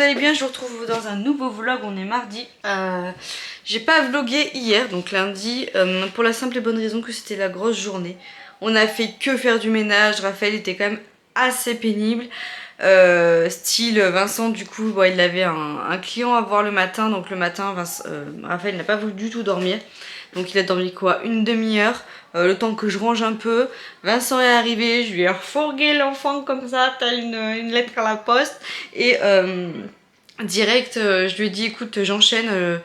vous allez bien, je vous retrouve dans un nouveau vlog, on est mardi. J'ai pas vlogué hier, donc lundi, pour la simple et bonne raison que c'était la grosse journée. On a fait que faire du ménage, Raphaël était quand même assez pénible. Style Vincent, du coup, bon, il avait un client à voir le matin, donc le matin, Raphaël n'a pas voulu du tout dormir. Donc il a dormi quoi, une demi-heure, le temps que je range un peu. Vincent est arrivé, je lui ai refourgué l'enfant comme ça, tel une lettre à la poste. Et direct, je lui ai dit écoute, j'enchaîne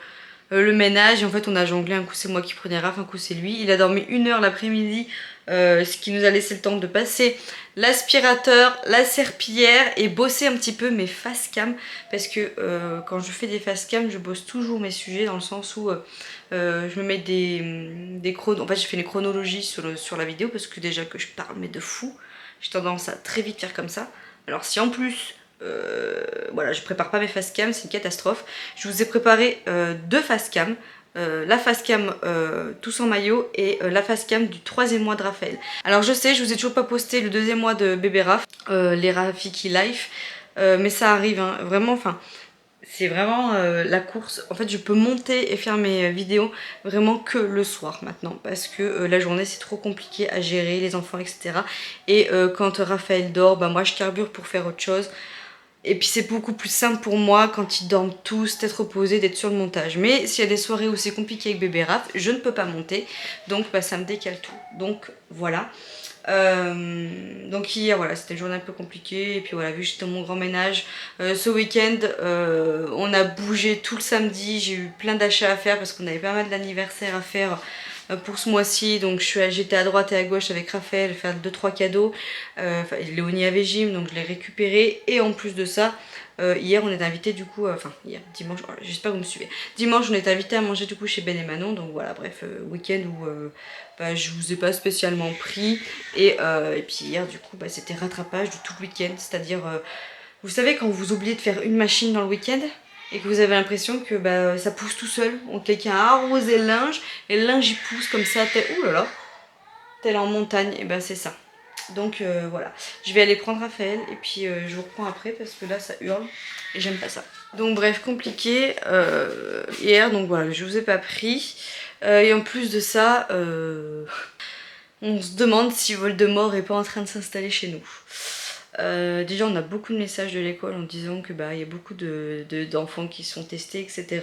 le ménage. Et en fait on a jonglé, un coup c'est moi qui prenais Raph, un coup c'est lui. Il a dormi 1 heure l'après-midi, ce qui nous a laissé le temps de passer l'aspirateur, la serpillière et bosser un petit peu mes face cam. Parce que quand je fais des face cam, je bosse toujours mes sujets dans le sens où je me mets des chronos. En fait, je fais une chronologie sur la vidéo parce que déjà que je parle, mais de fou, j'ai tendance à très vite faire comme ça. Alors, si en plus, voilà, je prépare pas mes face cam, c'est une catastrophe. Je vous ai préparé 2 face cam. La face cam tous en maillot et la face cam du 3e mois de Raphaël. Alors je sais, je vous ai toujours pas posté le 2e mois de bébé Raph, les Rafiki Life, mais ça arrive, hein, vraiment, enfin c'est vraiment la course. En fait je peux monter et faire mes vidéos vraiment que le soir maintenant parce que la journée c'est trop compliqué à gérer, les enfants etc. Et quand Raphaël dort, bah moi je carbure pour faire autre chose. Et puis c'est beaucoup plus simple pour moi quand ils dorment tous, d'être reposés, d'être sur le montage. Mais s'il y a des soirées où c'est compliqué avec bébé Raph, je ne peux pas monter. Donc bah, ça me décale tout. Donc voilà. Donc hier voilà, c'était une journée un peu compliquée. Et puis voilà, vu que j'étais dans mon grand ménage, ce week-end on a bougé tout le samedi. J'ai eu plein d'achats à faire parce qu'on avait pas mal d'anniversaires à faire pour ce mois-ci. Donc j'étais à droite et à gauche avec Raphaël faire 2-3 cadeaux. Léonie avait gym, donc je l'ai récupéré. Et en plus de ça, hier on est invité du coup, hier, dimanche, j'espère que vous me suivez. Dimanche on est invité à manger du coup chez Ben et Manon. Donc voilà, bref, week-end où je vous ai pas spécialement pris. Et puis hier du coup c'était rattrapage de tout le week-end. C'est-à-dire, vous savez quand vous oubliez de faire une machine dans le week-end et que vous avez l'impression que ça pousse tout seul. On quelqu'un a arrosé le linge et le linge il pousse comme ça, tel en montagne, et ben c'est ça. Donc voilà, je vais aller prendre Raphaël et puis je vous reprends après parce que là ça hurle et j'aime pas ça. Donc bref, compliqué hier, donc voilà, je vous ai pas pris. Et en plus de ça, on se demande si Voldemort est pas en train de s'installer chez nous. Déjà on a beaucoup de messages de l'école en disant que y a beaucoup d'enfants qui sont testés, etc.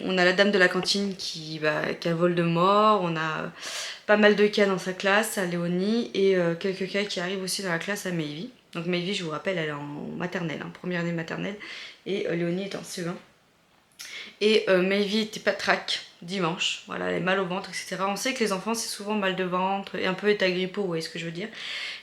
On a la dame de la cantine qui a Voldemort, on a pas mal de cas dans sa classe à Léonie et quelques cas qui arrivent aussi dans la classe à Maevy. Donc Maevy, je vous rappelle, elle est en maternelle, hein, première année maternelle, et Léonie est en CE1. Et Maevy était patraque dimanche, voilà, elle a mal au ventre, etc. On sait que les enfants c'est souvent mal de ventre et un peu état grippaux, vous voyez ce que je veux dire.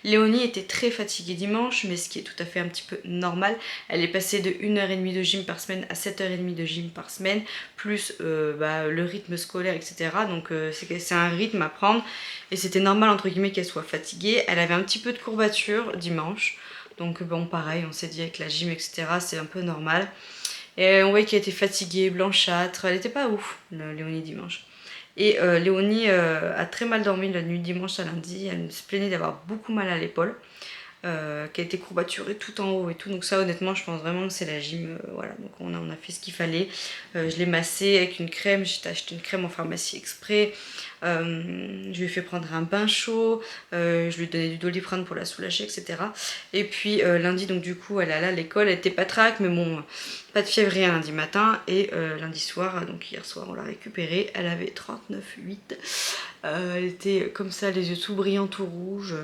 Léonie était très fatiguée dimanche, mais ce qui est tout à fait un petit peu normal. Elle est passée de 1h30 de gym par semaine à 7h30 de gym par semaine, plus le rythme scolaire, etc. Donc c'est un rythme à prendre et c'était normal entre guillemets qu'elle soit fatiguée. Elle avait un petit peu de courbature dimanche, donc bon pareil, on s'est dit avec la gym, etc. c'est un peu normal. Et on voyait qu'elle était fatiguée, blanchâtre, elle était pas ouf, Léonie dimanche. Et Léonie a très mal dormi la nuit dimanche à lundi, elle se plaignait d'avoir beaucoup mal à l'épaule, qu'elle était courbaturée tout en haut et tout, donc ça honnêtement je pense vraiment que c'est la gym, voilà, donc on a fait ce qu'il fallait. Je l'ai massée avec une crème, j'ai acheté une crème en pharmacie exprès, je lui ai fait prendre un bain chaud, je lui ai donné du Doliprane pour la soulager, etc. Et puis lundi donc du coup elle allait à l'école, elle était patraque mais bon, pas de fièvre rien lundi matin. Et lundi soir, donc hier soir on l'a récupérée, elle avait 39,8, elle était comme ça, les yeux tout brillants, tout rouges.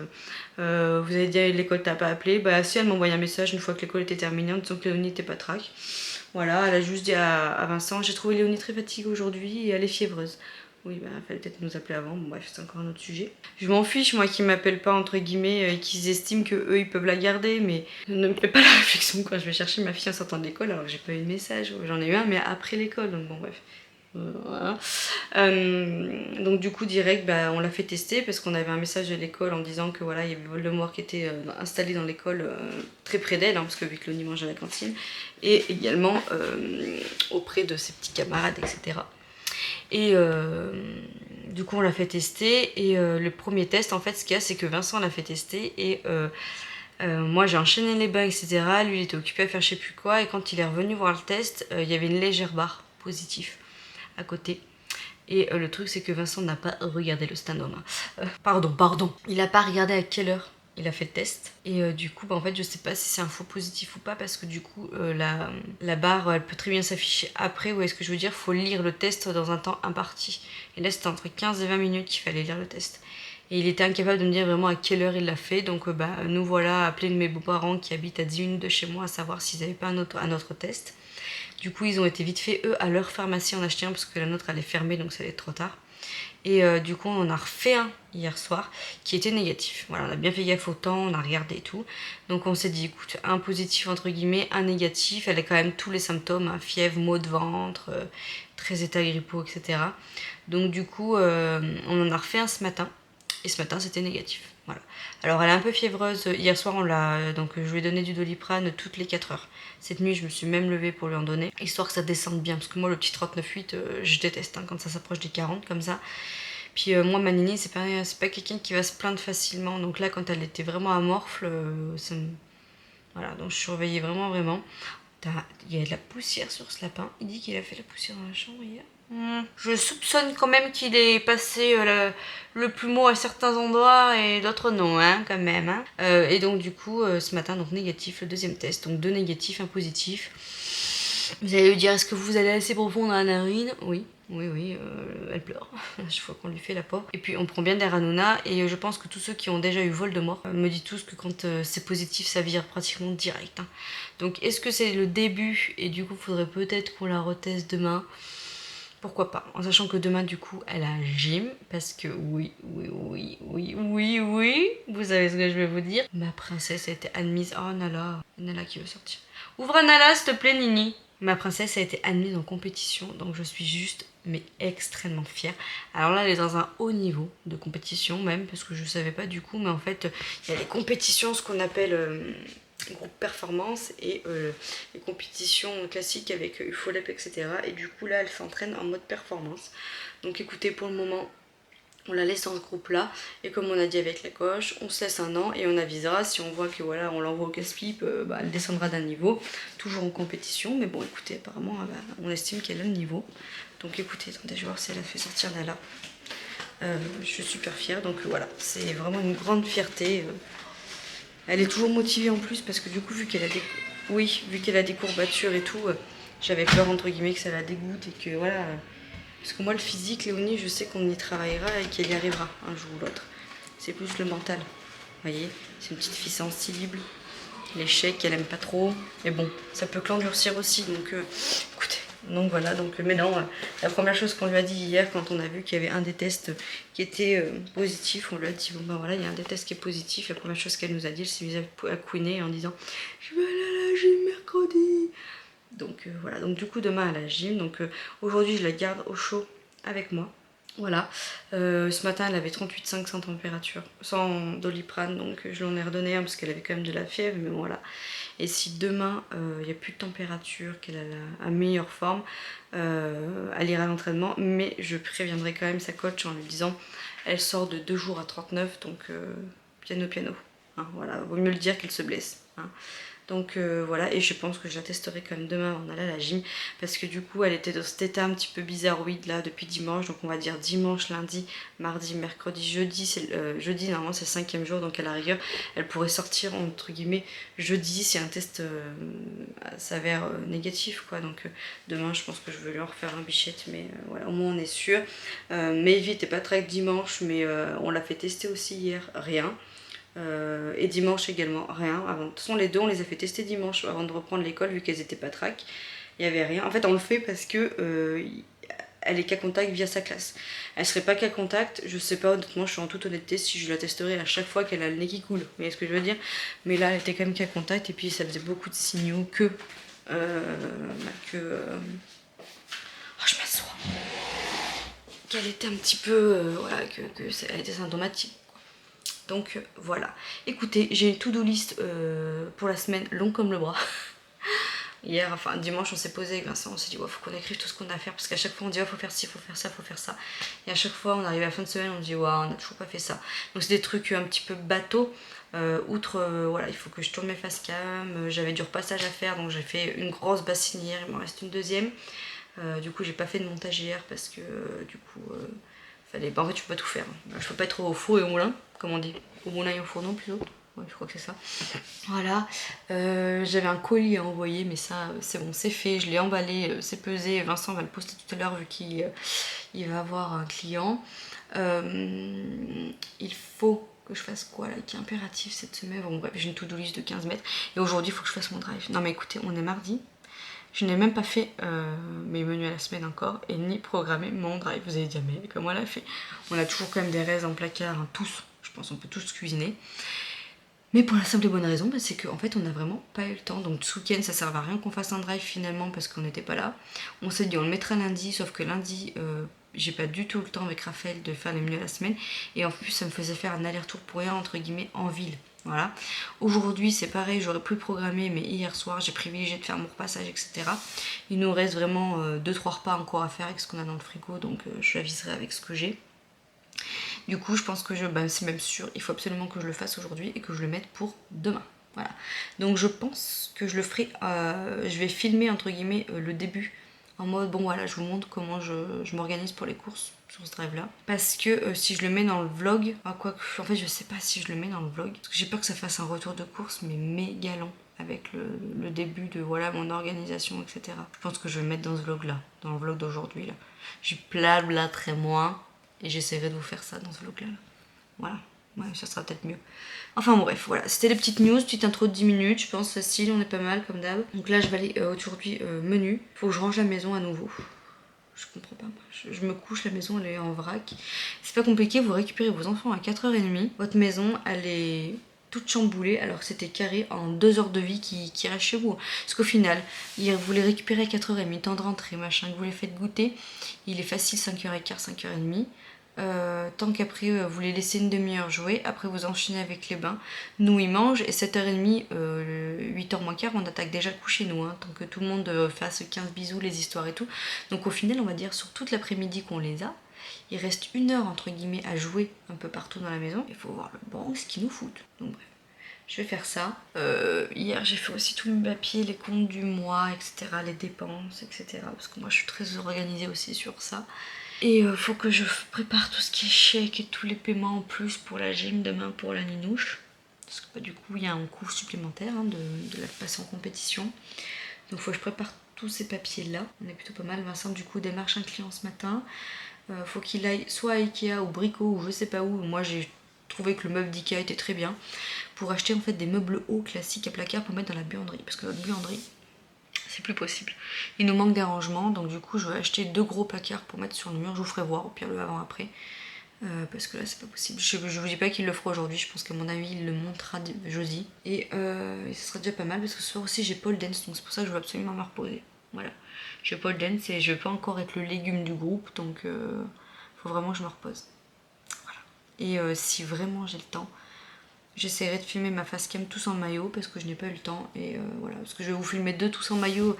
Vous avez dit l'école t'a pas appelé, bah si, elle m'a envoyé un message une fois que l'école était terminée en disant que Léonie était patraque. Voilà, elle a juste dit à Vincent, j'ai trouvé Léonie très fatiguée aujourd'hui et elle est fiévreuse. Oui, il fallait peut-être nous appeler avant, bon bref, c'est encore un autre sujet. Je m'en fiche, moi, qu'ils m'appellent pas, entre guillemets, et qu'ils estiment qu'eux, ils peuvent la garder, mais ne me fais pas la réflexion quand je vais chercher ma fille en sortant de l'école, alors que j'ai pas eu de message, j'en ai eu un, mais après l'école, donc bon, bref. Voilà. Donc du coup direct on l'a fait tester parce qu'on avait un message de l'école en disant que voilà il y avait Voldemort qui était installé dans l'école très près d'elle, hein, parce que vu que Léonie mange à la cantine, et également auprès de ses petits camarades, etc. Et du coup on l'a fait tester et le premier test en fait ce qu'il y a c'est que Vincent l'a fait tester et Moi j'ai enchaîné les bains, etc. Lui il était occupé à faire je sais plus quoi. Et quand il est revenu voir le test, il y avait une légère barre positive à côté. Et le truc c'est que Vincent n'a pas regardé le stanome. Pardon. Il a pas regardé à quelle heure il a fait le test. Et du coup, en fait, je sais pas si c'est un faux positif ou pas, parce que du coup, la barre, elle peut très bien s'afficher après. Ou est-ce que je veux dire, faut lire le test dans un temps imparti. Et là, c'était entre 15 et 20 minutes qu'il fallait lire le test. Et il était incapable de me dire vraiment à quelle heure il l'a fait. Donc, nous voilà appelés de mes beaux-parents qui habitent à 10 minutes de chez moi à savoir s'ils n'avaient pas un autre test. Du coup, ils ont été vite fait, eux, à leur pharmacie en acheter un parce que la nôtre, elle est fermée, donc ça allait être trop tard. Et du coup, on en a refait un hier soir qui était négatif. Voilà, on a bien fait gaffe au temps, on a regardé et tout. Donc on s'est dit, écoute, un positif entre guillemets, un négatif. Elle a quand même tous les symptômes, hein, fièvre, maux de ventre, très état grippaux, etc. Donc du coup, on en a refait un ce matin. Et ce matin, c'était négatif. Voilà. Alors elle est un peu fiévreuse. Hier soir, donc je lui ai donné du Doliprane toutes les 4 heures. Cette nuit, je me suis même levée pour lui en donner, histoire que ça descende bien. Parce que moi, le petit 39,8, je déteste quand ça s'approche des 40 comme ça. Puis moi, ma Nini, c'est pas quelqu'un qui va se plaindre facilement. Donc là, quand elle était vraiment amorphle, voilà, donc je surveillais vraiment. Il y a de la poussière sur ce lapin. Il dit qu'il a fait la poussière dans la chambre hier. Je soupçonne quand même qu'il est passé le plumeau à certains endroits et d'autres non, hein, quand même. Hein. Et donc du coup, ce matin, donc négatif, le deuxième test. Donc 2 négatifs, 1 positif. Vous allez lui dire, est-ce que vous allez assez profond dans la narine? Oui, elle pleure à chaque fois qu'on lui fait la pauvre. Et puis on prend bien des Ranuna, et je pense que tous ceux qui ont déjà eu Voldemort me disent tous que quand c'est positif, ça vire pratiquement direct. Hein. Donc est-ce que c'est le début, et du coup faudrait peut-être qu'on la reteste demain? Pourquoi pas, en sachant que demain du coup elle a gym, parce que oui, vous savez ce que je vais vous dire. Ma princesse a été admise, oh Nala qui veut sortir. Ouvre Nala s'il te plaît Nini. Ma princesse a été admise en compétition, donc je suis juste mais extrêmement fière. Alors là elle est dans un haut niveau de compétition même, parce que je savais pas du coup, mais en fait il y a les compétitions, ce qu'on appelle groupe performance, et les compétitions classiques avec UFOLEP, etc. Et du coup là elle s'entraîne en mode performance. Donc écoutez, pour le moment on la laisse dans ce groupe là, et comme on a dit avec la coche, on se laisse 1 an et on avisera si on voit que voilà on l'envoie au casse-pipe, elle descendra d'un niveau, toujours en compétition. Mais bon écoutez, apparemment on estime qu'elle a le niveau. Donc écoutez, attendez, je vais voir si elle a fait sortir Nala. Je suis super fière, donc voilà, c'est vraiment une grande fierté. Elle est toujours motivée en plus, parce que du coup vu qu'elle a des courbatures et tout, j'avais peur entre guillemets que ça la dégoûte, et que voilà. Parce que moi le physique, Léonie, je sais qu'on y travaillera et qu'elle y arrivera un jour ou l'autre. C'est plus le mental. Vous voyez, c'est une petite fille sensible. L'échec, elle aime pas trop. Mais bon, ça peut que l'endurcir aussi. Donc écoutez. Donc voilà, mais non, la première chose qu'on lui a dit hier, quand on a vu qu'il y avait un des tests qui était positif, on lui a dit, bon ben voilà, il y a un des tests qui est positif. La première chose qu'elle nous a dit, elle s'est mise à couiner en disant, je vais aller à la gym mercredi. Donc voilà, donc du coup demain à la gym. Donc aujourd'hui je la garde au chaud avec moi. Voilà, ce matin elle avait 38,5 sans température, sans Doliprane, donc je lui en ai redonné un parce qu'elle avait quand même de la fièvre, mais bon, voilà. Et si demain il n'y a plus de température, qu'elle a la meilleure forme, elle ira à l'entraînement, mais je préviendrai quand même sa coach en lui disant, elle sort de 2 jours à 39, donc piano. Hein, voilà, vaut mieux le dire qu'elle se blesse. Hein. Donc voilà, et je pense que je la testerai quand même demain avant d'aller à la gym, parce que du coup elle était dans cet état un petit peu bizarroïde là depuis dimanche. Donc on va dire dimanche, lundi, mardi, mercredi, jeudi. Jeudi normalement c'est le 5e jour, donc à la rigueur elle pourrait sortir entre guillemets jeudi si un test s'avère négatif quoi. Donc demain je pense que je vais lui en refaire un bichette, mais voilà, au moins on est sûr. Maevie était pas très active, mais on l'a fait tester aussi hier, rien. Et dimanche également, rien. De toute façon les deux on les a fait tester dimanche avant de reprendre l'école, vu qu'elles étaient pas track. Il n'y avait rien. En fait on le fait parce que elle est cas contact via sa classe. Elle serait pas cas contact, je sais pas honnêtement, je suis en toute honnêteté si je la testerai à chache fois qu'elle a le nez qui coule. Vous voyez ce que je veux dire? Mais là elle était quand même cas contact, et puis ça faisait beaucoup de signaux que... Oh, je m'assois. Qu'elle était un petit peu... voilà, elle était symptomatique. Donc voilà. Écoutez, j'ai une to-do list pour la semaine, long comme le bras. Hier, enfin dimanche, on s'est posé avec Vincent, on s'est dit, ouais, faut qu'on écrive tout ce qu'on a à faire, parce qu'à chaque fois on dit, faut faire ci, faut faire ça, faut faire ça. Et à chaque fois, on arrive à la fin de semaine, on dit, ouais, on a toujours pas fait ça. Donc c'est des trucs un petit peu bateaux. Outre, voilà, il faut que je tourne mes face cam, j'avais du repassage à faire, donc j'ai fait une grosse bassine hier, il m'en reste une deuxième. Du coup, j'ai pas fait de montage hier parce que du coup, fallait. Bah, en fait, tu peux pas tout faire. Je peux pas être au four et au moulin, comme on dit. Au moulin et au fourneau plutôt. Ouais, je crois que c'est ça. Voilà. J'avais un colis à envoyer, mais ça, c'est bon, c'est fait. Je l'ai emballé, c'est pesé. Vincent va le poster tout à l'heure vu qu'il va avoir un client. Il faut que je fasse quoi là qui est impératif cette semaine. Bon, bref, j'ai une to-do list de 15 mètres. Et aujourd'hui, il faut que je fasse mon drive. Non, mais écoutez, on est mardi. Je n'ai même pas fait mes menus à la semaine encore et ni programmé mon drive. Vous allez dire, mais comment elle a fait? On a toujours quand même des restes en placard, hein, tous. Je pense qu'on peut tous cuisiner. Mais pour la simple et bonne raison, bah, c'est qu'en fait, on n'a vraiment pas eu le temps. Donc ce week-end, ça ne sert à rien qu'on fasse un drive finalement parce qu'on n'était pas là. On s'est dit, on le mettra lundi, sauf que lundi, j'ai pas du tout le temps avec Raphaël de faire les menus à la semaine. Et en plus, ça me faisait faire un aller-retour pour rien, entre guillemets, en ville. Voilà. Aujourd'hui, c'est pareil, j'aurais pu le programmer, mais hier soir, j'ai privilégié de faire mon repassage, etc. Il nous reste vraiment 2-3 repas encore à faire avec ce qu'on a dans le frigo, donc je l'aviserai avec ce que j'ai. Du coup, je pense que c'est même sûr, il faut absolument que je le fasse aujourd'hui et que je le mette pour demain. Voilà. Donc je pense que je le ferai, je vais filmer entre guillemets le début en mode bon voilà, je vous montre comment je m'organise pour les courses sur ce drive là. Parce que si je le mets dans le vlog, en fait je sais pas si je le mets dans le vlog, parce que j'ai peur que ça fasse un retour de course mais méga long avec le début de voilà mon organisation, etc. Je pense que je vais le mettre dans ce vlog là, dans le vlog d'aujourd'hui là. Je blablaterai moins. Et j'essaierai de vous faire ça dans ce vlog là. Voilà, ouais, ça sera peut-être mieux. Enfin bref, voilà, c'était les petites news, petite intro de 10 minutes, je pense facile, on est pas mal comme d'hab. Donc là je vais aller aujourd'hui menu. Faut que je range la maison à nouveau. Je comprends pas, je me couche, la maison elle est en vrac. C'est pas compliqué, vous récupérez vos enfants à 4h30. Votre maison elle est toute chamboulée alors que c'était carré en 2 heures de vie qui reste chez vous. Parce qu'au final, vous les récupérez à 4h30, temps de rentrée, machin, que vous les faites goûter, il est facile 5h15, 5h30. Tant qu'après vous les laissez une demi-heure jouer, après vous enchaînez avec les bains. Nous ils mangent et 7h30, 8h moins quart, on attaque déjà le coucher nous, hein, tant que tout le monde fasse 15 bisous, les histoires et tout. Donc au final on va dire sur toute l'après-midi qu'on les a, il reste 1 heure entre guillemets à jouer un peu partout dans la maison. Il faut voir le bon ce qu'ils nous foutent. Donc bref. Je vais faire ça. Hier, j'ai fait aussi tous mes papiers, les comptes du mois, etc., les dépenses, etc. Parce que moi, je suis très organisée aussi sur ça. Et faut que je prépare tout ce qui est chèque et tous les paiements en plus pour la gym demain pour la ninouche. Parce que du coup, il y a un coût supplémentaire hein, de la passer en compétition. Donc, faut que je prépare tous ces papiers-là. On est plutôt pas mal. Vincent, du coup, démarche un client ce matin. Faut qu'il aille soit à Ikea ou Brico ou je sais pas où. Moi, j'ai trouvé que le meuble d'Ikea était très bien pour acheter en fait des meubles hauts classiques à placard pour mettre dans la buanderie. Parce que notre buanderie, c'est plus possible. Il nous manque des rangements, donc du coup je vais acheter 2 gros placards pour mettre sur le mur. Je vous ferai voir au pire le avant-après. Parce que là c'est pas possible. Je vous dis pas qu'il le fera aujourd'hui, je pense qu'à mon avis il le montrera jeudi. Et ce sera déjà pas mal parce que ce soir aussi j'ai pole dance, donc c'est pour ça que je veux absolument me reposer. Voilà. J'ai pole dance et je vais pas encore être le légume du groupe, donc faut vraiment que je me repose. Voilà. Et si vraiment j'ai le temps, j'essaierai de filmer ma face cam tous en maillot parce que je n'ai pas eu le temps. Et voilà, parce que je vais vous filmer 2 tous en maillot.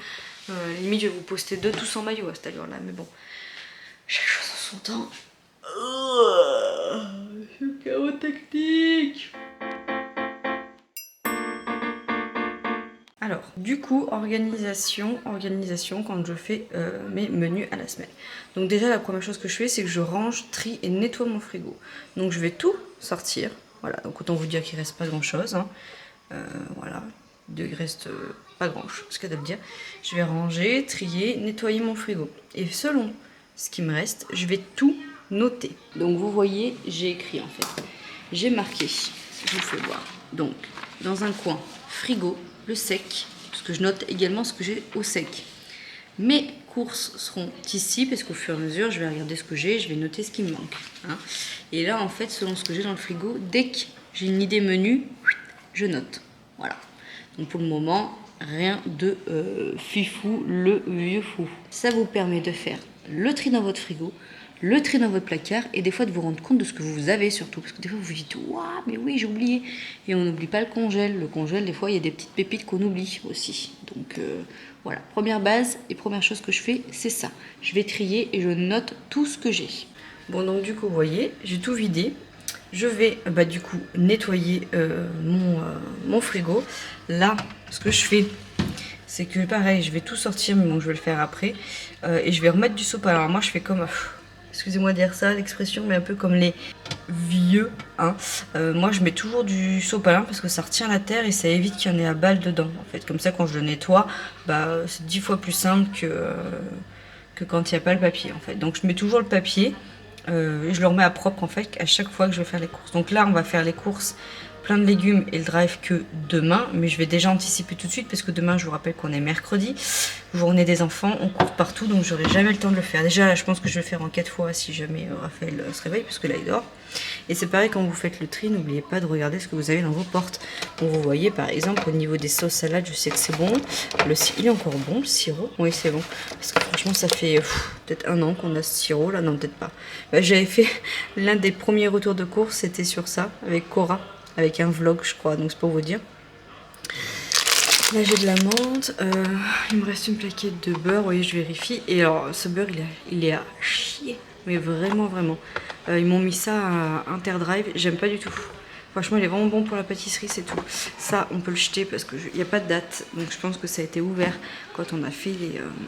Limite, je vais vous poster 2 tous en maillot à cette allure-là. Mais bon, chaque chose en son temps. Je suis chaos technique. Alors, du coup, organisation quand je fais mes menus à la semaine. Donc déjà, la première chose que je fais, c'est que je range, trie et nettoie mon frigo. Donc je vais tout sortir. Voilà, donc autant vous dire qu'il reste pas grand chose. Hein. Voilà, il reste pas grand chose, ce qu'il y a de dire. Je vais ranger, trier, nettoyer mon frigo. Et selon ce qui me reste, je vais tout noter. Donc vous voyez, j'ai écrit en fait. J'ai marqué, je vous fais voir. Donc, dans un coin, frigo, le sec, parce que je note également ce que j'ai au sec. Mes courses seront ici, parce qu'au fur et à mesure, je vais regarder ce que j'ai, je vais noter ce qui me manque. Hein. Et là, en fait, selon ce que j'ai dans le frigo, dès que j'ai une idée menu, je note. Voilà. Donc pour le moment, rien de fifou, le vieux fou. Ça vous permet de faire le tri dans votre frigo, le tri dans votre placard et des fois de vous rendre compte de ce que vous avez surtout. Parce que des fois vous vous dites « Waouh, mais oui, j'ai oublié !» Et on n'oublie pas le congèle. Le congèle, des fois, il y a des petites pépites qu'on oublie aussi. Donc voilà, première base et première chose que je fais, c'est ça. Je vais trier et je note tout ce que j'ai. Bon, donc du coup, vous voyez, j'ai tout vidé. Je vais du coup nettoyer mon frigo. Là, ce que je fais, c'est que pareil, je vais tout sortir, mais bon, je vais le faire après. Et je vais remettre du sopalin. Alors moi, je fais comme... excusez-moi de dire ça, l'expression, mais un peu comme les vieux. Hein. Moi, je mets toujours du sopalin parce que ça retient la terre et ça évite qu'il y en ait à balle dedans. En fait, comme ça, quand je le nettoie, c'est 10 fois plus simple que quand il n'y a pas le papier. En fait. Donc, je mets toujours le papier. Je le remets à propre en fait à chaque fois que je vais faire les courses. Donc là on va faire les courses plein de légumes et le drive que demain, mais je vais déjà anticiper tout de suite parce que demain je vous rappelle qu'on est mercredi, journée des enfants, on court partout donc j'aurai jamais le temps de le faire. Déjà là je pense que je vais le faire en 4 fois si jamais Raphaël se réveille parce que là il dort. Et c'est pareil quand vous faites le tri, n'oubliez pas de regarder ce que vous avez dans vos portes. Bon, vous voyez par exemple au niveau des sauces salades, je sais que c'est bon. Il est encore bon le sirop. Oui c'est bon. Parce que franchement ça fait peut-être 1 an qu'on a ce sirop là, non peut-être pas. J'avais fait l'un des premiers retours de course, c'était sur ça, avec Cora, avec un vlog je crois, donc c'est pour vous dire. Là j'ai de la menthe, il me reste une plaquette de beurre, vous voyez je vérifie. Et alors ce beurre il est à chier, mais vraiment vraiment. Ils m'ont mis ça à Interdrive, j'aime pas du tout. Franchement il est vraiment bon pour la pâtisserie, c'est tout. Ça on peut le jeter parce qu'il n'y a pas de date, donc je pense que ça a été ouvert quand on a fait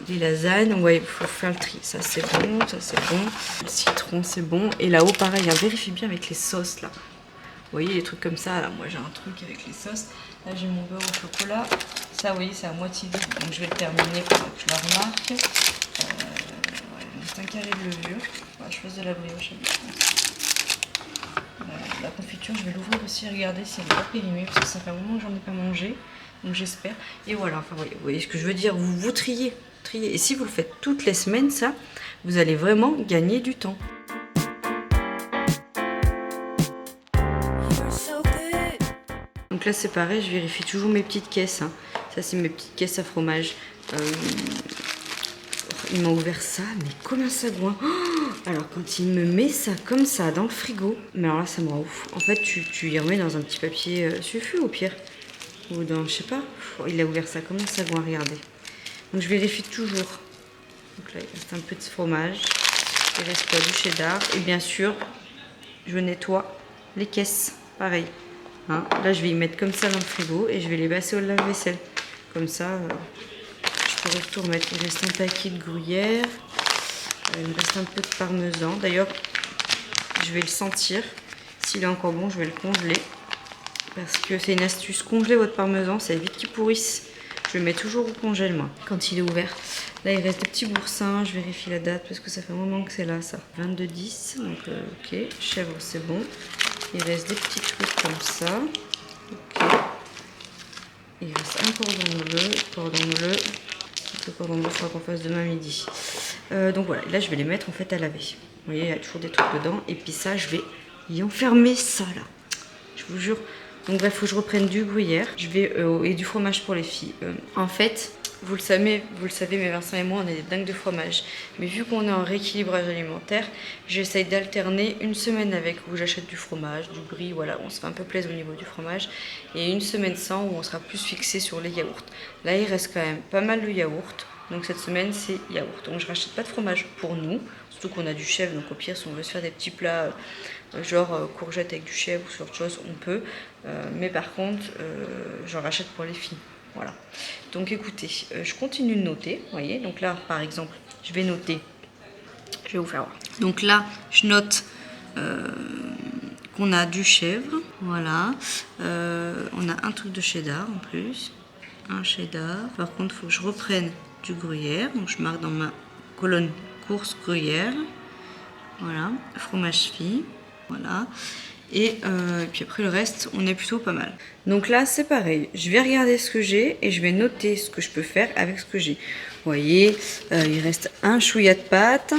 les lasagnes. Donc ouais, il faut faire le tri, ça c'est bon, ça c'est bon. Le citron c'est bon, et là-haut pareil, hein, vérifie bien avec les sauces là. Vous voyez les trucs comme ça, là moi j'ai un truc avec les sauces. Là j'ai mon beurre au chocolat, ça vous voyez c'est à moitié vide, donc je vais le terminer pour que je le remarque. Ouais, il me reste un carré de levure, je faisais de la brioche avec ça. La confiture je vais l'ouvrir aussi, regarder si elle n'est pas périmée, parce que ça fait un moment que j'en ai pas mangé, donc j'espère. Et voilà, enfin vous voyez ce que je veux dire, vous triez. Et si vous le faites toutes les semaines ça, vous allez vraiment gagner du temps. Donc là c'est pareil, je vérifie toujours mes petites caisses. Hein. Ça c'est mes petites caisses à fromage. Il m'a ouvert ça, mais comme un sagouin. Oh, alors quand il me met ça comme ça dans le frigo, mais alors là ça me rend ouf. En fait tu y remets dans un petit papier sulfu au pire. Ou dans, je sais pas. Oh, il a ouvert ça comme un sagouin, regardez. Donc je vérifie toujours. Donc là il reste un peu de fromage. Il reste quoi, du cheddar. Et bien sûr, je nettoie les caisses. Pareil. Hein, là je vais y mettre comme ça dans le frigo et je vais les passer au lave-vaisselle. Comme ça, je pourrais tout remettre. Il reste un paquet de gruyère. Il me reste un peu de parmesan. D'ailleurs, je vais le sentir. S'il est encore bon, je vais le congeler. Parce que c'est une astuce. Congeler votre parmesan, ça évite qu'il pourrisse. Je le mets toujours au congèle, moi, quand il est ouvert. Là, il reste des petits boursins. Je vérifie la date parce que ça fait un moment que c'est là, ça. 22-10. Donc, ok. Chèvre, c'est bon. Il reste des petits trucs comme ça. Ok. Il reste un cordon bleu. Le cordon bleu, il faudra qu'on fasse demain midi. Donc voilà, là je vais les mettre en fait à laver. Vous voyez, il y a toujours des trucs dedans. Et puis ça, je vais y enfermer ça là. Je vous jure. Donc bref, il faut que je reprenne du gruyère. Je vais et du fromage pour les filles. En fait, vous le savez, mais Vincent et moi, on est des dingues de fromage. Mais vu qu'on est en rééquilibrage alimentaire, j'essaye d'alterner une semaine avec où j'achète du fromage, du brie, voilà, on se fait un peu plaisir au niveau du fromage. Et une semaine sans où on sera plus fixé sur les yaourts. Là, il reste quand même pas mal de yaourts. Donc cette semaine, c'est yaourt. Donc je rachète pas de fromage pour nous. Surtout qu'on a du chèvre, donc au pire, si on veut se faire des petits plats genre courgettes avec du chèvre ou sur autre chose, on peut. Mais par contre, j'en rachète pour les filles. Voilà. Donc écoutez, je continue de noter. Vous voyez, donc là, par exemple, je vais noter. Je vais vous faire voir. Donc là, je note qu'on a du chèvre. Voilà. On a un truc de cheddar en plus. Un cheddar. Par contre, il faut que je reprenne du gruyère. Donc je marque dans ma colonne course gruyère. Voilà. Fromage fille. Voilà. Et puis après le reste, on est plutôt pas mal. Donc là, c'est pareil. Je vais regarder ce que j'ai et je vais noter ce que je peux faire avec ce que j'ai. Vous voyez, il reste un chouïa de pâte.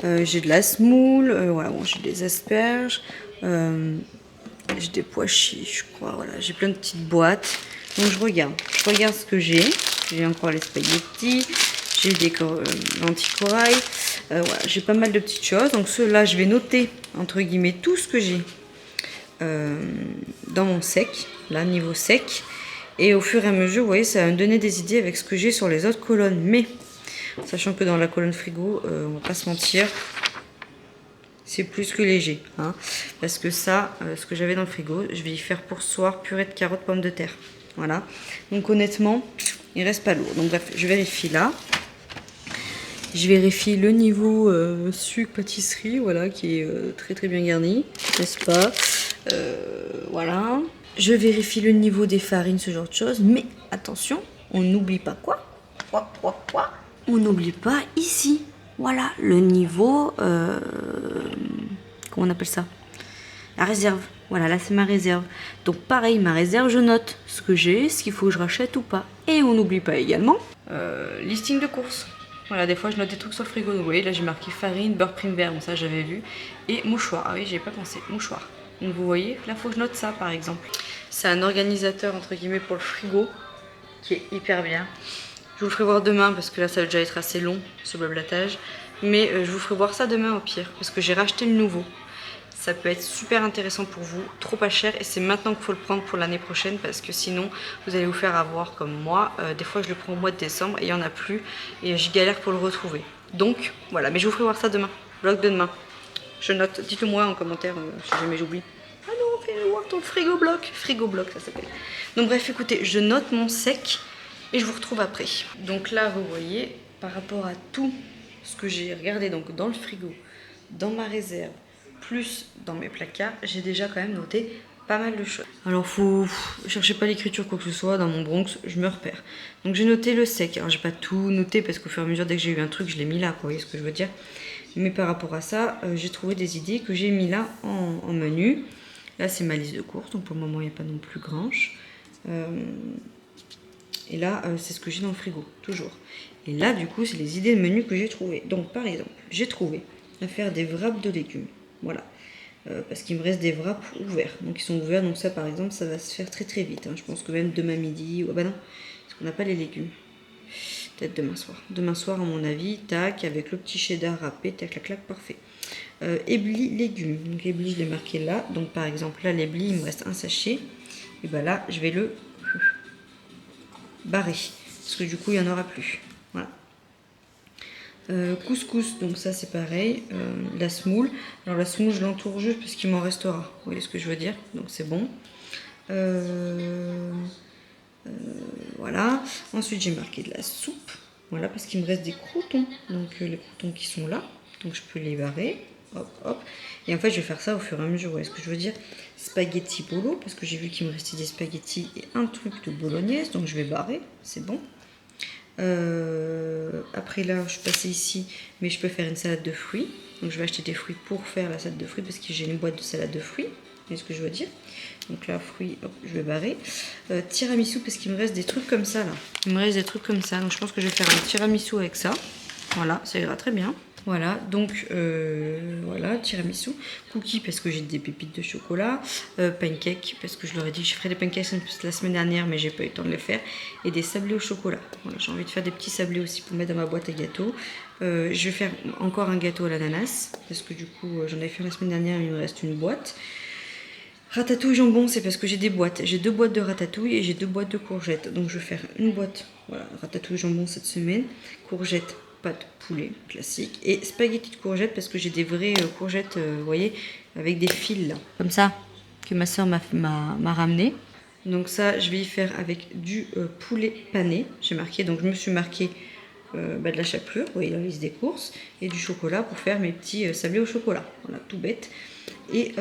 J'ai de la semoule. Voilà, bon, j'ai des asperges. J'ai des pois chiches, je crois. Voilà, j'ai plein de petites boîtes. Donc je regarde. Je regarde ce que j'ai. J'ai encore les spaghettis. J'ai des lentilles corail. Voilà, j'ai pas mal de petites choses. Donc ceux-là, je vais noter, entre guillemets, tout ce que j'ai dans mon sec, là, niveau sec. Et au fur et à mesure, vous voyez, ça va me donner des idées avec ce que j'ai sur les autres colonnes. Mais, sachant que dans la colonne frigo, on va pas se mentir, c'est plus que léger. Hein, parce que ça, ce que j'avais dans le frigo, je vais y faire pour ce soir purée de carottes, pommes de terre. Voilà. Donc honnêtement, il reste pas lourd. Donc bref, je vérifie là. Je vérifie le niveau sucre pâtisserie, voilà, qui est très très bien garni, n'est-ce pas? Voilà. Je vérifie le niveau des farines, ce genre de choses. Mais attention, on n'oublie pas quoi? On n'oublie pas ici. Voilà, le niveau... comment on appelle ça? La réserve. Voilà, là c'est ma réserve. Donc pareil, ma réserve, je note ce que j'ai, ce qu'il faut que je rachète ou pas. Et on n'oublie pas également listing de courses. Voilà, des fois je note des trucs sur le frigo. Donc, vous voyez, là j'ai marqué farine, beurre prime vert, bon ça j'avais vu. Et mouchoir, ah oui, j'y ai pas pensé, mouchoir. Donc vous voyez, là faut que je note ça par exemple. C'est un organisateur entre guillemets pour le frigo qui est hyper bien. Je vous le ferai voir demain parce que là ça va déjà être assez long ce blablatage. Mais je vous ferai voir ça demain au pire parce que j'ai racheté le nouveau. Ça peut être super intéressant pour vous, trop pas cher et c'est maintenant qu'il faut le prendre pour l'année prochaine parce que sinon vous allez vous faire avoir comme moi. Des fois je le prends au mois de décembre et il n'y en a plus et je galère pour le retrouver. Donc voilà, mais je vous ferai voir ça demain, vlog de demain. Je note, dites-le moi en commentaire si jamais j'oublie. Ah non, fais voir ton frigo bloc ça s'appelle. Donc bref, écoutez, je note mon sec et je vous retrouve après. Donc là vous voyez, par rapport à tout ce que j'ai regardé donc dans le frigo, dans ma réserve, plus dans mes placards, j'ai déjà quand même noté pas mal de choses. Alors cherchez pas l'écriture quoi que ce soit, dans mon Bronx, je me repère. Donc j'ai noté le sec, alors j'ai pas tout noté parce qu'au fur et à mesure dès que j'ai eu un truc, je l'ai mis là, quoi, vous voyez ce que je veux dire. Mais par rapport à ça, j'ai trouvé des idées que j'ai mis là en menu. Là c'est ma liste de courses, donc pour le moment il n'y a pas non plus grange. Et là c'est ce que j'ai dans le frigo, toujours. Et là du coup c'est les idées de menu que j'ai trouvées. Donc par exemple, j'ai trouvé à faire des wraps de légumes. Voilà, parce qu'il me reste des wraps ouverts. Donc ils sont ouverts, donc ça par exemple, ça va se faire très très vite. Hein. Je pense que même demain midi, ou bah non, parce qu'on n'a pas les légumes. Peut-être demain soir. Demain soir, à mon avis, tac, avec le petit cheddar râpé, tac, clac, clac, parfait. Éblis légumes. Donc éblis, je l'ai marqué là. Donc par exemple, là, l'éblis, il me reste un sachet. Et bah là, je vais le barrer. Parce que du coup, il n'y en aura plus. Voilà. Couscous, donc ça c'est pareil, la semoule. Alors la semoule je l'entoure juste parce qu'il m'en restera, vous voyez ce que je veux dire, donc c'est bon. Voilà, ensuite j'ai marqué de la soupe, voilà, parce qu'il me reste des croûtons, donc les croûtons qui sont là, donc je peux les barrer, hop hop. Et en fait je vais faire ça au fur et à mesure, vous voyez ce que je veux dire. Spaghetti bolo, parce que j'ai vu qu'il me restait des spaghettis et un truc de bolognaise, donc je vais barrer, c'est bon. Après là je suis passée ici, mais je peux faire une salade de fruits, donc je vais acheter des fruits pour faire la salade de fruits parce que j'ai une boîte de salade de fruits, c'est ce que je veux dire. Donc là fruits, hop, je vais barrer. Tiramisu, parce qu'il me reste des trucs comme ça là, il me reste des trucs comme ça, donc je pense que je vais faire un tiramisu avec ça. Voilà, ça ira très bien. Voilà, donc voilà, tiramisu, cookies parce que j'ai des pépites de chocolat, pancakes parce que je leur ai dit que je ferais des pancakes la semaine dernière mais j'ai pas eu le temps de les faire, et des sablés au chocolat. Voilà, j'ai envie de faire des petits sablés aussi pour mettre dans ma boîte à gâteaux. Je vais faire encore un gâteau à l'ananas parce que du coup j'en avais fait la semaine dernière, il me reste une boîte. Ratatouille jambon, c'est parce que j'ai des boîtes. J'ai 2 boîtes de ratatouille et j'ai 2 boîtes de courgettes. Donc je vais faire une boîte, voilà, ratatouille jambon cette semaine, courgettes, pâte poulet classique, et spaghetti de courgettes parce que j'ai des vraies courgettes, vous voyez, avec des fils là, comme ça, que ma soeur m'a ramené. Donc ça, je vais y faire avec du poulet pané, j'ai marqué, donc je me suis marqué de la chapelure, vous voyez la liste des courses, et du chocolat pour faire mes petits sablés au chocolat, voilà, tout bête. Et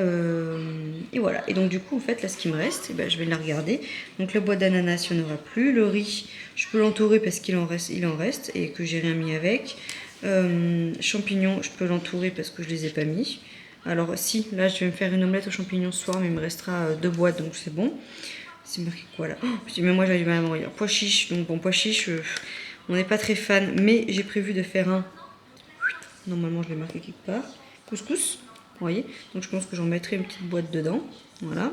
voilà, et donc du coup en fait là ce qui me reste, ben, je vais la regarder. Donc le bois d'ananas il n'y en aura plus, le riz je peux l'entourer parce qu'il en reste et que j'ai rien mis avec. Champignons je peux l'entourer parce que je les ai pas mis. Alors si, là je vais me faire une omelette aux champignons ce soir, mais il me restera 2 boîtes donc c'est bon. C'est marqué quoi là? Mais moi j'avais du mal à me relire. Pois chiche, donc bon, pois chiche on n'est pas très fan, mais j'ai prévu de faire un, normalement je l'ai marqué quelque part, couscous. Vous voyez, donc je pense que j'en mettrai une petite boîte dedans, voilà.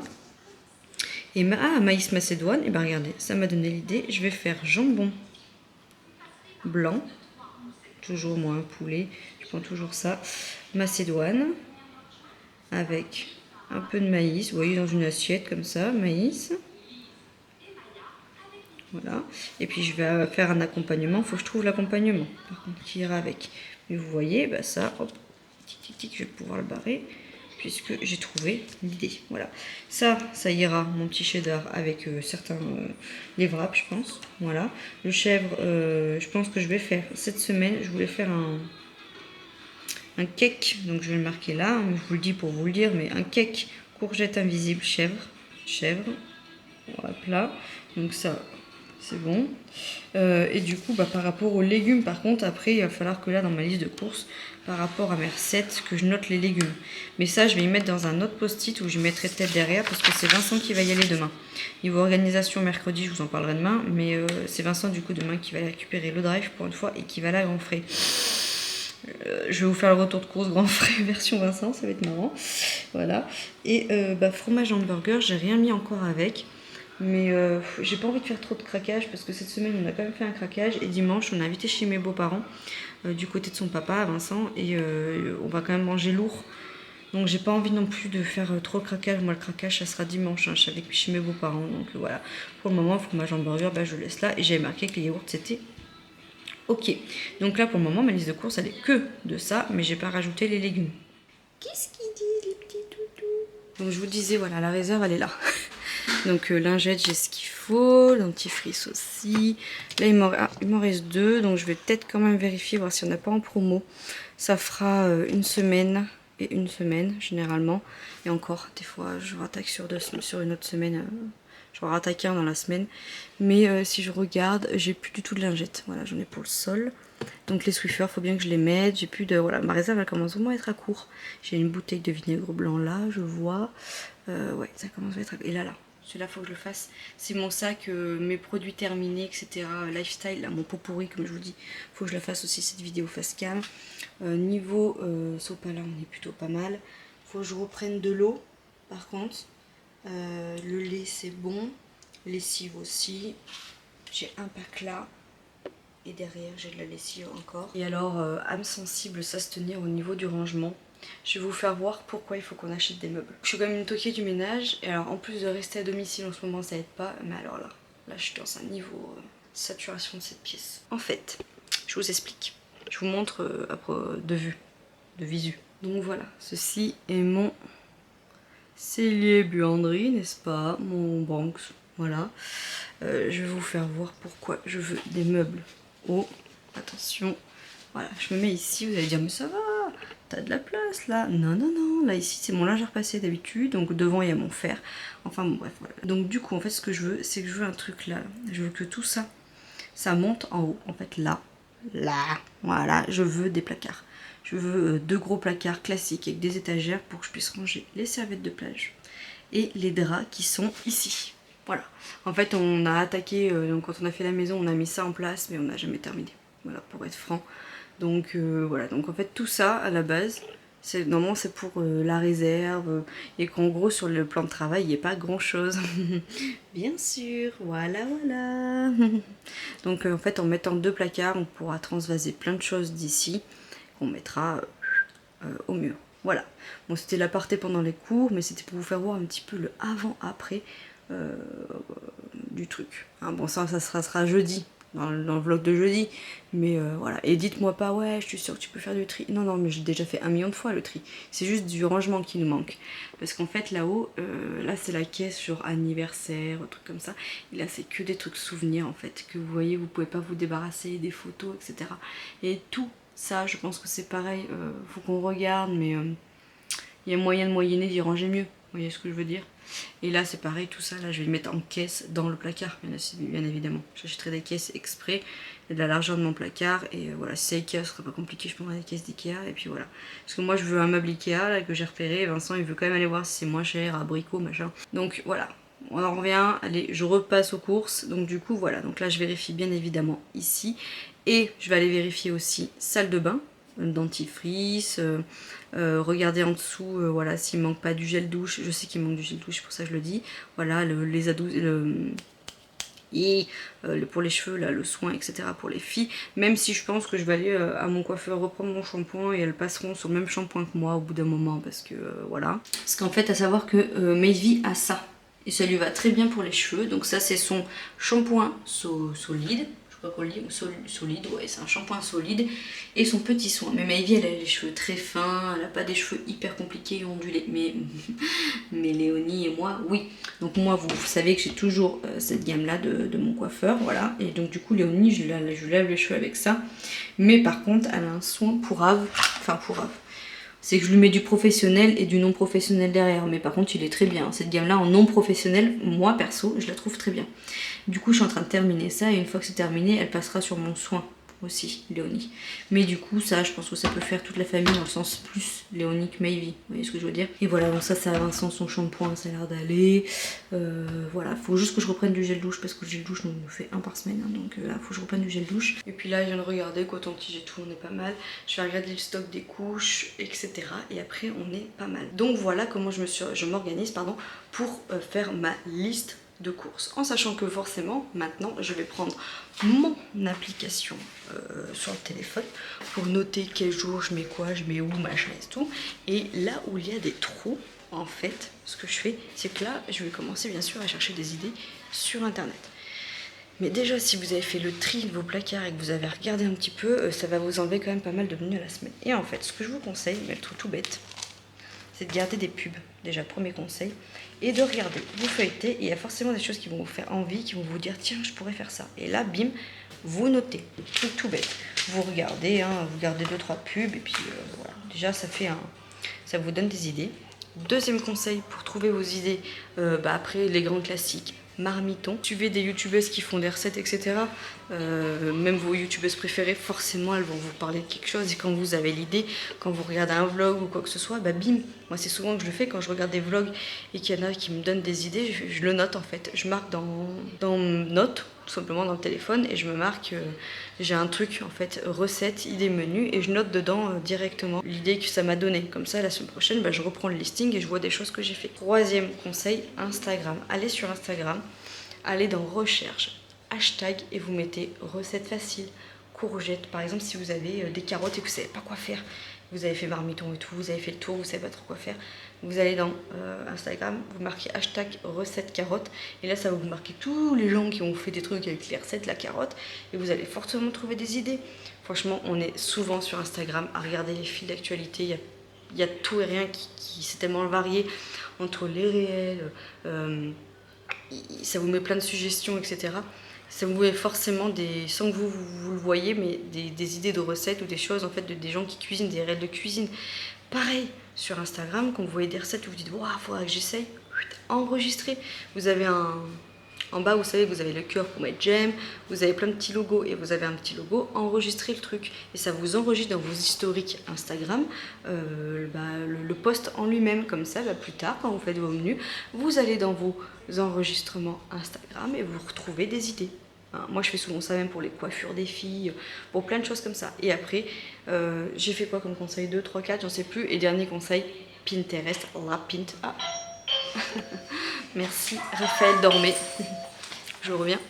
Et maïs macédoine, et ben regardez, ça m'a donné l'idée, je vais faire jambon blanc, toujours moi un poulet, je prends toujours ça. Macédoine avec un peu de maïs, vous voyez dans une assiette comme ça, maïs. Voilà, et puis je vais faire un accompagnement, il faut que je trouve l'accompagnement par contre qui ira avec. Mais vous voyez, bah ça, hop, tic tic tic, je vais pouvoir le barrer puisque j'ai trouvé l'idée. Voilà, ça ira, mon petit cheddar avec certains les wraps, je pense. Voilà, le chèvre, je pense que je vais faire cette semaine, je voulais faire un cake, donc je vais le marquer là, je vous le dis pour vous le dire, mais un cake courgette invisible chèvre, voilà, plat, donc ça c'est bon. Et du coup, bah, par rapport aux légumes, par contre, après, il va falloir que là, dans ma liste de courses, par rapport à mes recettes, que je note les légumes. Mais ça, je vais y mettre dans un autre post-it où je mettrai peut-être derrière, parce que c'est Vincent qui va y aller demain. Niveau organisation, mercredi, je vous en parlerai demain, mais c'est Vincent, du coup, demain, qui va aller récupérer le drive pour une fois et qui va là à grand frais. Je vais vous faire le retour de course grand frais version Vincent, ça va être marrant. Voilà. Et fromage hamburger, j'ai rien mis encore avec. Mais j'ai pas envie de faire trop de craquage parce que cette semaine on a quand même fait un craquage et dimanche on a invité chez mes beaux-parents du côté de son papa, Vincent, et on va quand même manger lourd. Donc j'ai pas envie non plus de faire trop de craquage. Moi le craquage ça sera dimanche, hein, je suis avec chez mes beaux-parents. Donc voilà, pour le moment fromage hamburger, je laisse là. Et j'avais marqué que les yaourts c'était ok. Donc là pour le moment ma liste de courses elle est que de ça, mais j'ai pas rajouté les légumes. Qu'est-ce qu'ils disent les petits toutous? Donc je vous disais voilà, la réserve elle est là. Donc lingette j'ai ce qu'il faut, dentifrice aussi. Là il m'en reste 2, donc je vais peut-être quand même vérifier, voir s'il n'y en a pas en promo. Ça fera une semaine et une semaine généralement. Et encore, des fois je rattaque sur une autre semaine. Je vais rattaquer un dans la semaine. Mais si je regarde, j'ai plus du tout de lingettes. Voilà, j'en ai pour le sol. Donc les Swiffer, faut bien que je les mette. J'ai plus de... Voilà, ma réserve elle commence vraiment à être à court. J'ai une bouteille de vinaigre blanc là, je vois. Ouais, ça commence à être à... Et là. Celui-là, faut que je le fasse. C'est mon sac, mes produits terminés, etc. Lifestyle, là, mon pot pourri, comme je vous dis. Faut que je la fasse aussi, cette vidéo face cam. Niveau sopalin, on est plutôt pas mal. Faut que je reprenne de l'eau, par contre. Le lait, c'est bon. Lessive aussi. J'ai un pack là. Et derrière, j'ai de la lessive encore. Et alors, âme sensible, ça se tenir au niveau du rangement. Je vais vous faire voir pourquoi il faut qu'on achète des meubles. Je suis quand même une toquée du ménage. Et alors, en plus de rester à domicile en ce moment, ça aide pas. Mais alors là, je suis dans un niveau saturation de cette pièce. En fait, je vous explique. Je vous montre de vue, de visu. Donc voilà, ceci est mon cellier buanderie, n'est-ce pas? Mon Banks, voilà. Je vais vous faire voir pourquoi je veux des meubles hauts. Attention, voilà, je me mets ici, vous allez dire mais ça va, t'as de la place là. Non, non, non, là ici c'est mon linge à repasser d'habitude, donc devant il y a mon fer. Enfin bon bref, voilà. Donc du coup en fait ce que je veux, c'est que je veux un truc là. Je veux que tout ça, ça monte en haut, en fait là, voilà, je veux des placards. Je veux 2 gros placards classiques avec des étagères pour que je puisse ranger les serviettes de plage et les draps qui sont ici. Voilà. En fait, on a attaqué, donc quand on a fait la maison, on a mis ça en place, mais on n'a jamais terminé. Voilà, pour être franc. Donc voilà. Donc en fait, tout ça à la base, normalement c'est pour la réserve et qu'en gros sur le plan de travail, il n'y ait pas grand chose. Bien sûr, voilà, voilà. Donc en fait, en mettant 2 placards, on pourra transvaser plein de choses d'ici qu'on mettra au mur. Voilà. Bon, c'était l'aparté pendant les cours, mais c'était pour vous faire voir un petit peu le avant-après du truc. Hein, bon, ça sera jeudi, dans le vlog de jeudi. Mais voilà. Et dites-moi pas, ouais, je suis sûre que tu peux faire du tri. Non, non, mais j'ai déjà fait 1 million de fois le tri. C'est juste du rangement qui nous manque. Parce qu'en fait, là-haut, là, c'est la caisse, genre anniversaire, truc comme ça. Et là, c'est que des trucs souvenirs, en fait, que vous voyez, vous pouvez pas vous débarrasser, des photos, etc. Et tout ça, je pense que c'est pareil. Faut qu'on regarde, mais il y a moyen de moyenner, d'y ranger mieux. Vous voyez ce que je veux dire? Et là c'est pareil, tout ça, là je vais le mettre en caisse dans le placard, bien évidemment. J'achèterai des caisses exprès, de la largeur de mon placard, et voilà, si c'est Ikea, ce sera pas compliqué, je prendrai des caisses d'Ikea, et puis voilà. Parce que moi je veux un meuble Ikea, là, que j'ai repéré, Vincent il veut quand même aller voir si c'est moins cher, abricot, machin. Donc voilà, on en revient, allez, je repasse aux courses, donc du coup voilà, donc là je vérifie bien évidemment ici, et je vais aller vérifier aussi salle de bain, dentifrice, regardez en dessous, voilà, s'il manque pas du gel douche. Je sais qu'il manque du gel douche, pour ça je le dis. Voilà, et pour les cheveux, là, le soin, etc. pour les filles. Même si je pense que je vais aller à mon coiffeur reprendre mon shampoing et elles passeront sur le même shampoing que moi au bout d'un moment parce que voilà. Parce qu'en fait, à savoir que Maevy a ça et ça lui va très bien pour les cheveux. Donc ça, c'est son shampoing solide. Solide, ouais, c'est un shampoing solide et son petit soin. Mais Maevy, elle a les cheveux très fins, elle a pas des cheveux hyper compliqués et ondulés, mais Léonie et moi, oui. Donc moi, vous savez que j'ai toujours cette gamme là de mon coiffeur, voilà. Et donc du coup, Léonie, je lave les cheveux avec ça. Mais par contre, elle a un soin pourrave, enfin pourrave. C'est que je lui mets du professionnel et du non professionnel derrière. Mais par contre, il est très bien. Cette gamme-là, en non professionnel, moi, perso, je la trouve très bien. Du coup, je suis en train de terminer ça. Et une fois que c'est terminé, elle passera sur mon soin aussi, Léonie. Mais du coup, ça, je pense que ça peut faire toute la famille dans le sens plus Léonie que Maevy. Vous voyez ce que je veux dire? Et voilà, donc ça avance sans son shampoing, ça a l'air d'aller. Voilà, faut juste que je reprenne du gel douche parce que le gel douche, on me fait un par semaine. Hein, donc là, faut que je reprenne du gel douche. Et puis là, je viens de regarder, coton-tige et tout, on est pas mal. Je vais regarder le stock des couches, etc. Et après, on est pas mal. Donc voilà comment je m'organise, pardon, pour faire ma liste de courses, en sachant que forcément maintenant je vais prendre mon application sur le téléphone pour noter quel jour je mets quoi, je mets où, machin et tout. Et là où il y a des trous, en fait, ce que je fais, c'est que là je vais commencer bien sûr à chercher des idées sur internet. Mais déjà, si vous avez fait le tri de vos placards et que vous avez regardé un petit peu, ça va vous enlever quand même pas mal de minutes à la semaine. Et en fait, ce que je vous conseille, mais le truc tout bête, c'est de garder des pubs, déjà premier conseil, et de regarder, vous feuilletez, et il y a forcément des choses qui vont vous faire envie, qui vont vous dire tiens je pourrais faire ça, et là bim, vous notez, tout bête, vous regardez, hein, vous gardez 2-3 pubs, et puis voilà, déjà ça vous donne des idées. Deuxième conseil pour trouver vos idées, après les grands classiques, marmiton. Suivez des youtubeuses qui font des recettes, etc. Même vos youtubeuses préférées, forcément, elles vont vous parler de quelque chose. Et quand vous avez l'idée, quand vous regardez un vlog ou quoi que ce soit, bim. Moi, c'est souvent que je le fais quand je regarde des vlogs et qu'il y en a qui me donnent des idées. Je le note en fait. Je marque dans notes, tout simplement dans le téléphone, et je me marque. J'ai un truc en fait, recette, idée, menu, et je note dedans directement l'idée que ça m'a donné. Comme ça, la semaine prochaine, je reprends le listing et je vois des choses que j'ai fait. Troisième conseil, Instagram. Allez sur Instagram, allez dans recherche, hashtag, et vous mettez recette facile, courgettes. Par exemple, si vous avez des carottes et que vous savez pas quoi faire, vous avez fait marmiton et tout, vous avez fait le tour, vous savez pas trop quoi faire, vous allez dans Instagram, vous marquez hashtag recette carotte, et là ça va vous marquer tous les gens qui ont fait des trucs avec les recettes, la carotte, et vous allez forcément trouver des idées. Franchement, on est souvent sur Instagram à regarder les fils d'actualité, il y a tout et rien qui c'est tellement varié entre les réels, ça vous met plein de suggestions, etc. Ça vous met forcément sans que vous le voyez, mais des idées de recettes ou des choses en fait des gens qui cuisinent, des réels de cuisine. Pareil sur Instagram, quand vous voyez des recettes, vous vous dites waouh, faudra que j'essaye, enregistrez. Vous avez en bas, vous savez, vous avez le cœur pour mettre j'aime, vous avez plein de petits logos et vous avez un petit logo, enregistrez le truc. Et ça vous enregistre dans vos historiques Instagram le post en lui-même. Comme ça, plus tard, quand vous faites vos menus, vous allez dans vos enregistrements Instagram et vous retrouvez des idées. Moi je fais souvent ça même pour les coiffures des filles, pour plein de choses comme ça. Et après, j'ai fait quoi comme conseil? 2, 3, 4, j'en sais plus. Et dernier conseil, Pinterest, la Pint. Ah. Merci Raphaël Dormé. Je reviens.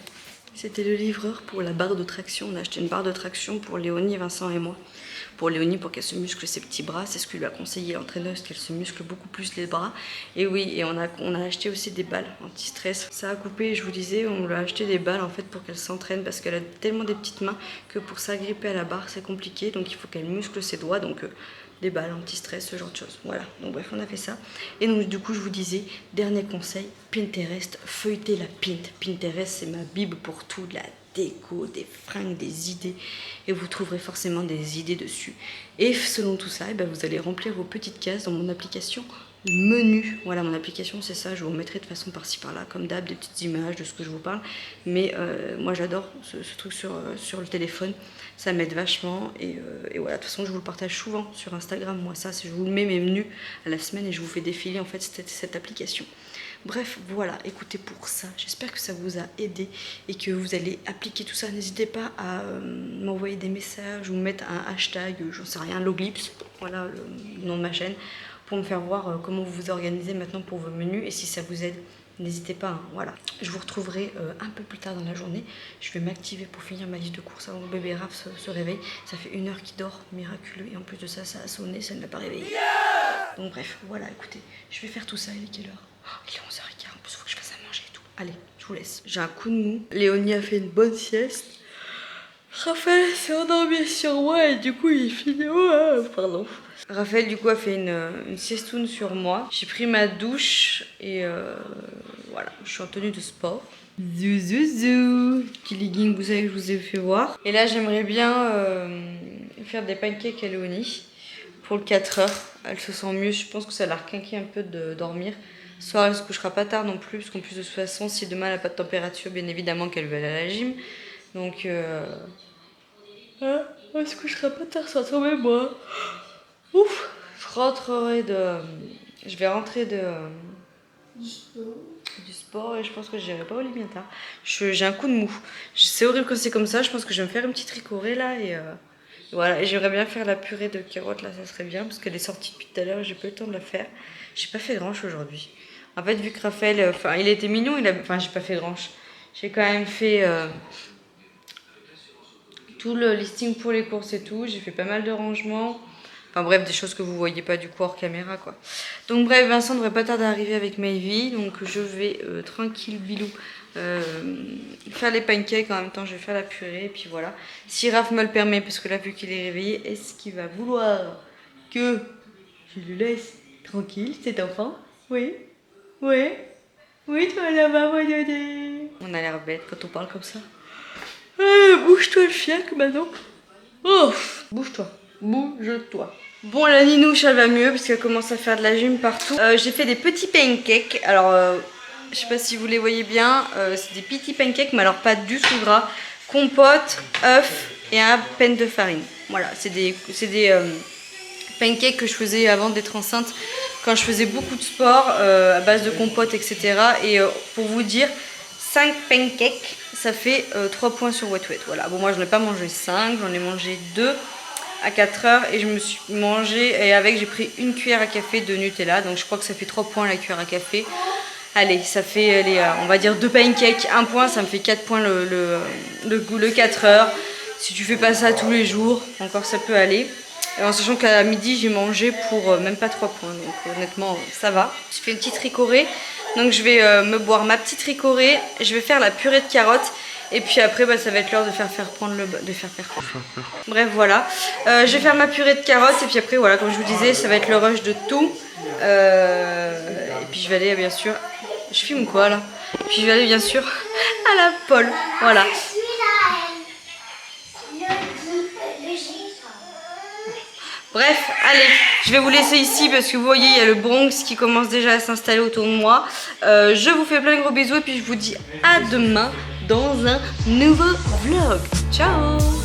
C'était le livreur pour la barre de traction. On a acheté une barre de traction pour Léonie, Vincent et moi. Pour Léonie, pour qu'elle se muscle ses petits bras, c'est ce que lui a conseillé l'entraîneur, qu'elle se muscle beaucoup plus les bras. Et oui, et on a acheté aussi des balles anti-stress. Ça a coupé, je vous disais, on lui a acheté des balles en fait pour qu'elle s'entraîne parce qu'elle a tellement des petites mains que pour s'agripper à la barre c'est compliqué, donc il faut qu'elle muscle ses doigts, donc des balles anti-stress, ce genre de choses. Voilà, donc bref, on a fait ça. Et donc du coup, je vous disais, dernier conseil, Pinterest, feuilletez la Pinterest, c'est ma bible pour tout, de la déco, des fringues, des idées, et vous trouverez forcément des idées dessus. Et selon tout ça, vous allez remplir vos petites cases dans mon application menu. Voilà, mon application c'est ça, je vous mettrai de façon par-ci par-là, comme d'hab, des petites images de ce que je vous parle. Mais moi j'adore ce truc sur le téléphone, ça m'aide vachement. Et voilà, de toute façon je vous le partage souvent sur Instagram. Moi ça, je vous mets mes menus à la semaine et je vous fais défiler en fait cette application. Bref, voilà, écoutez, pour ça, j'espère que ça vous a aidé et que vous allez appliquer tout ça. N'hésitez pas à m'envoyer des messages ou mettre un hashtag, j'en sais rien, Loglips, voilà le nom de ma chaîne, pour me faire voir comment vous vous organisez maintenant pour vos menus et si ça vous aide n'hésitez pas, hein, voilà. Je vous retrouverai un peu plus tard dans la journée. Je vais m'activer pour finir ma liste de courses avant que bébé Raph se réveille. Ça fait 1 heure qu'il dort, miraculeux, et en plus de ça, ça a sonné, ça ne l'a pas réveillé. Donc bref, voilà, écoutez, je vais faire tout ça. Il est quelle heure? Il est 11h15, en plus il faut que je fasse à manger et tout. Allez, je vous laisse. J'ai un coup de mou. Léonie a fait une bonne sieste. Raphaël s'est endormi sur moi et du coup il finit. Oh, pardon. Raphaël du coup a fait une siestoune sur moi. J'ai pris ma douche et voilà, je suis en tenue de sport. Zouzou, petit legging, vous savez que je vous ai fait voir. Et là j'aimerais bien faire des pancakes à Léonie pour le 4h. Elle se sent mieux, je pense que ça l'a requinqué un peu de dormir. Ce soir elle se couchera pas tard non plus, parce qu'en plus de toute façon si demain elle n'a pas de température, bien évidemment qu'elle veut aller à la gym. Donc elle se couchera pas tard sans tomber moi. Ouf, je vais rentrer du sport et je pense que je n'irai pas au lit bien tard. J'ai un coup de mou. C'est horrible quand c'est comme ça. Je pense que je vais me faire une petite ricorée là et voilà. Et j'aimerais bien faire la purée de carottes là, ça serait bien parce qu'elle est sortie depuis tout à l'heure et j'ai pas eu le temps de la faire. J'ai pas fait grand chose aujourd'hui. En fait, vu que Raphaël, il était mignon, j'ai pas fait grand chose. J'ai quand même fait tout le listing pour les courses et tout. J'ai fait pas mal de rangements. Enfin bref, des choses que vous voyez pas du coup hors caméra quoi. Donc bref, Vincent devrait pas tarder à arriver avec Maevy. Donc je vais tranquille bilou faire les pancakes. En même temps je vais faire la purée et puis voilà. Si Raph me le permet, parce que là vu qu'il est réveillé, est-ce qu'il va vouloir que je le laisse tranquille cet enfant? Oui. Oui. Oui toi là-bas, on a l'air bête quand on parle comme ça. Bouge-toi le fiac maintenant. Oh, bouge-toi. Bouge-toi. Bon, la Ninouche, elle va mieux parce qu'elle commence à faire de la gym partout. J'ai fait des petits pancakes. Alors, je sais pas si vous les voyez bien. C'est des petits pancakes, mais alors pas du tout gras. Compote, œufs et un pain de farine. Voilà, c'est des pancakes que je faisais avant d'être enceinte. Quand je faisais beaucoup de sport à base de compote, etc. Et pour vous dire, 5 pancakes, ça fait 3 points sur Wet Wet. Voilà, bon, moi, je n'en ai pas mangé 5, j'en ai mangé 2. À 4h et je me suis mangé et avec j'ai pris 1 cuillère à café de Nutella, donc je crois que ça fait 3 points la cuillère à café. Allez, ça fait on va dire 2 pancakes, 1 point, ça me fait 4 points le 4h. Si tu fais pas ça tous les jours, encore ça peut aller. Et en sachant qu'à midi j'ai mangé pour même pas 3 points, donc honnêtement ça va. Je fais une petite ricorée, donc je vais me boire ma petite ricorée, je vais faire la purée de carottes. Et puis après, ça va être l'heure de faire prendre le... Bref, voilà. Je vais faire ma purée de carottes. Et puis après, voilà, comme je vous disais, ça va être le rush de tout. Et puis je vais aller, bien sûr... Je filme quoi, là? Et puis je vais aller, bien sûr, à la pole. Voilà. Bref, allez, je vais vous laisser ici parce que vous voyez, il y a le Bronx qui commence déjà à s'installer autour de moi. Je vous fais plein de gros bisous et puis je vous dis à demain dans un nouveau vlog. Ciao!